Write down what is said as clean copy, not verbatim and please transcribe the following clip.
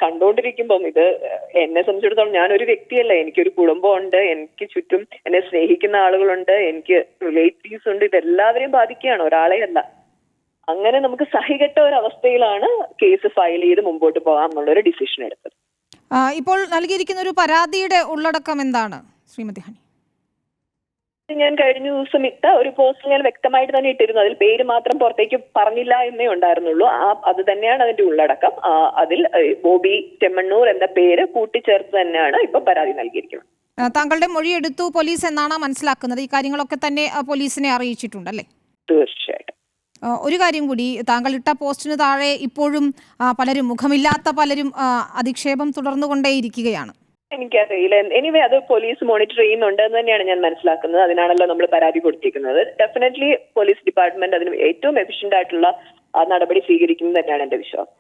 കണ്ടുകൊണ്ടിരിക്കുമ്പം ഇത് എന്നെ സംബന്ധിച്ചിടത്തോളം ഞാനൊരു വ്യക്തിയല്ല, എനിക്കൊരു കുടുംബമുണ്ട്, എനിക്ക് ചുറ്റും എന്നെ സ്നേഹിക്കുന്ന ആളുകളുണ്ട്, എനിക്ക് റിലേറ്റീവ്സ് ഉണ്ട്, ഇതെല്ലാവരെയും ബാധിക്കുകയാണ്, ഒരാളെ അല്ല. അങ്ങനെ നമുക്ക് സഹികെട്ട ഒരു അവസ്ഥയിലാണ് കേസ് ഫയൽ ചെയ്ത് മുമ്പോട്ട് പോകാം എന്നുള്ളൊരു ഡിസിഷൻ എടുത്തത്. ഇപ്പോൾ നൽകിയിരിക്കുന്ന ഒരു പരാതിയുടെ ഉള്ളടക്കം എന്താണ് ശ്രീമതി ഹണി? ഞാൻ കഴിഞ്ഞ ദിവസം ഇട്ട ഒരു പോസ്റ്റ് ഞാൻ വ്യക്തമായിട്ട് തന്നെ ഇട്ടിരുന്നു. അതിൽ പേര് മാത്രം പുറത്തേക്ക് പറഞ്ഞില്ല എന്നേ ഉണ്ടായിരുന്നുള്ളൂ. അത് തന്നെയാണ് അതിന്റെ ഉള്ളടക്കം. അതിൽ ബോബി ചെമ്മണ്ണൂർ എന്ന പേര് കൂട്ടിച്ചേർത്ത് തന്നെയാണ് ഇപ്പൊ പരാതി നൽകിയിരിക്കുന്നത്. താങ്കളുടെ മൊഴിയെടുത്തു പോലീസ് എന്നാണ് മനസ്സിലാക്കുന്നത്. ഈ കാര്യങ്ങളൊക്കെ തന്നെ പോലീസിനെ അറിയിച്ചിട്ടുണ്ടല്ലേ? തീർച്ചയായിട്ടും. ഒരു കാര്യം കൂടി, താങ്കൾ ഇട്ട പോസ്റ്റിന് താഴെ ഇപ്പോഴും പലരും, മുഖമില്ലാത്ത പലരും അധിക്ഷേപം തുടർന്നുകൊണ്ടേയിരിക്കുകയാണ്. എനിക്കറിയില്ല. എനിവേ അത് പോലീസ് മോണിറ്റർ ചെയ്യുന്നുണ്ട് എന്ന് തന്നെയാണ് ഞാൻ മനസ്സിലാക്കുന്നത്. അതിനാണല്ലോ നമ്മൾ പരാതി കൊടുത്തിരിക്കുന്നത്. ഡെഫിനറ്റ്ലി പോലീസ് ഡിപ്പാർട്ട്മെന്റ് അതിന് ഏറ്റവും എഫിഷ്യന്റ് ആയിട്ടുള്ള നടപടി സ്വീകരിക്കുന്നത് തന്നെയാണ് എന്റെ വിശ്വാസം.